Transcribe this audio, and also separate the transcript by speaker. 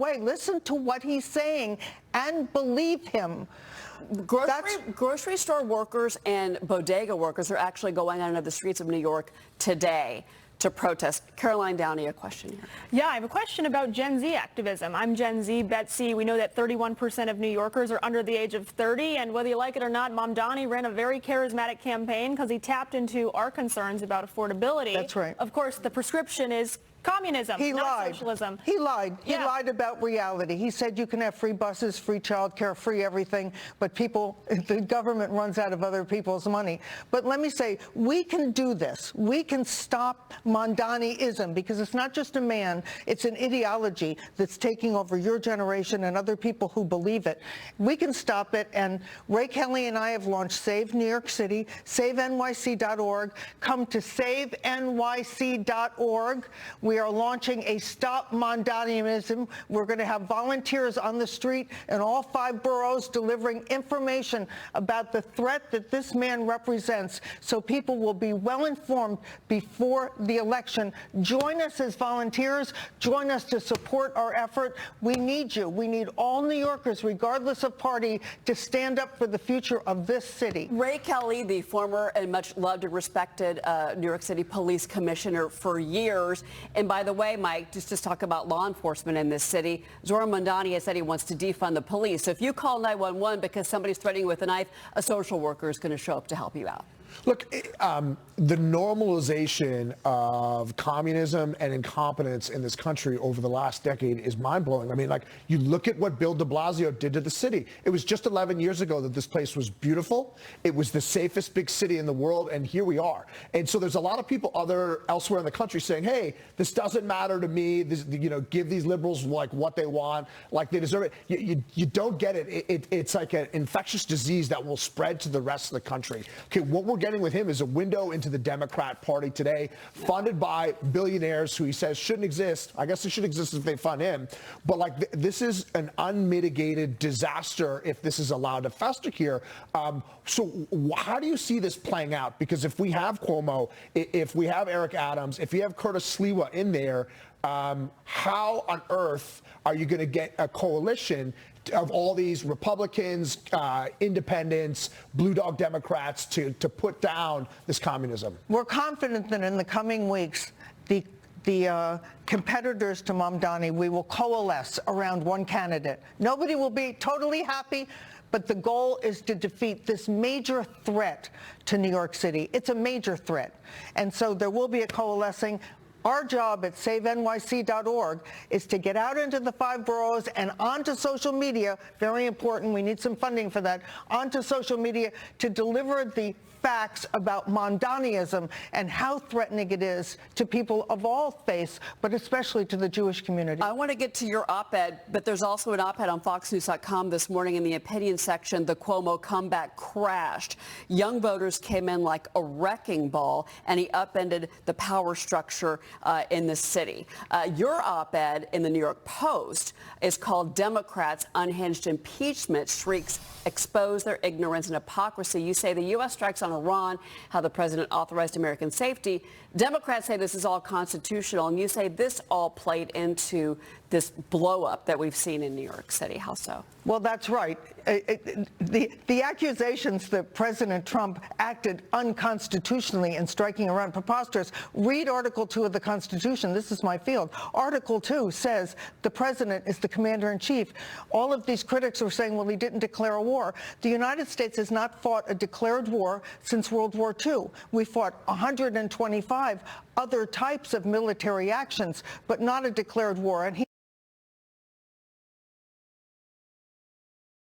Speaker 1: way. Listen to what he's saying and believe him.
Speaker 2: Grocery store workers and bodega workers are actually going out into the streets of New York today to protest. Caroline Downey, a question here.
Speaker 3: Yeah, I have a question about Gen Z activism. I'm Gen Z, Betsy. We know that 31% of New Yorkers are under the age of 30, and whether you like it or not, Mamdani ran a very charismatic campaign because he tapped into our concerns about affordability.
Speaker 1: That's right.
Speaker 3: Of course, the prescription is communism, not socialism.
Speaker 1: He lied. He
Speaker 3: Yeah.
Speaker 1: lied about reality. He said you can have free buses, free childcare, free everything, but the government runs out of other people's money. But let me say, we can do this. We can stop Mamdani-ism, because it's not just a man, it's an ideology that's taking over your generation and other people who believe it. We can stop it, and Ray Kelly and I have launched Save New York City, SaveNYC.org. Come to SaveNYC.org. We are launching a Stop Mamdani-ism. We're going to have volunteers on the street in all 5 boroughs delivering information about the threat that this man represents, so people will be well informed before the election. Join us as volunteers. Join us to support our effort. We need you. We need all New Yorkers, regardless of party, to stand up for the future of this city.
Speaker 2: Ray Kelly, the former and much loved and respected New York City Police Commissioner for years. And by the way, Mike, just to talk about law enforcement in this city, Zohran Mamdani has said he wants to defund the police. So if you call 911 because somebody's threatening you with a knife, a social worker is going to show up to help you out.
Speaker 4: Look, the normalization of communism and incompetence in this country over the last decade is mind-blowing. I mean, like, you look at what Bill de Blasio did to the city. It was just 11 years ago that this place was beautiful. It was the safest big city in the world, and here we are. And so there's a lot of people elsewhere in the country saying, hey, this doesn't matter to me. This, give these liberals like what they want, like they deserve it. You don't get it. It's like an infectious disease that will spread to the rest of the country. Okay, what we're getting with him is a window into the Democrat Party today, funded by billionaires who he says shouldn't exist. I guess they should exist if they fund him. But like this is an unmitigated disaster if this is allowed to fester here. So how do you see this playing out? Because if we have Cuomo, if we have Eric Adams, if you have Curtis Sliwa in there, how on earth are you going to get a coalition of all these Republicans, independents, blue dog Democrats to put down this communism?
Speaker 1: We're confident that in the coming weeks, the competitors to Mamdani, we will coalesce around one candidate. Nobody will be totally happy, but the goal is to defeat this major threat to New York City. It's a major threat. And so there will be a coalescing. Our job at SaveNYC.org is to get out into the 5 boroughs and onto social media, very important, we need some funding for that, onto social media to deliver the facts about Mamdani-ism and how threatening it is to people of all faiths, but especially to the Jewish community.
Speaker 2: I want to get to your op-ed, but there's also an op-ed on FoxNews.com this morning in the opinion section. The Cuomo comeback crashed. Young voters came in like a wrecking ball, and he upended the power structure in the city. Your op-ed in the New York Post is called Democrats' Unhinged Impeachment Shrieks Expose Their Ignorance and Hypocrisy. You say the U.S. strikes on Iran, how the president authorized American safety. Democrats say this is all constitutional, and you say this all played into this blow-up that we've seen in New York City. How so?
Speaker 1: Well, that's right. The accusations that President Trump acted unconstitutionally in striking Iran, preposterous. Read Article 2 of the Constitution. This is my field. Article 2 says the president is the commander-in-chief. All of these critics are saying, well, he didn't declare a war. The United States has not fought a declared war since World War II. We fought 125 other types of military actions, but not a declared war. And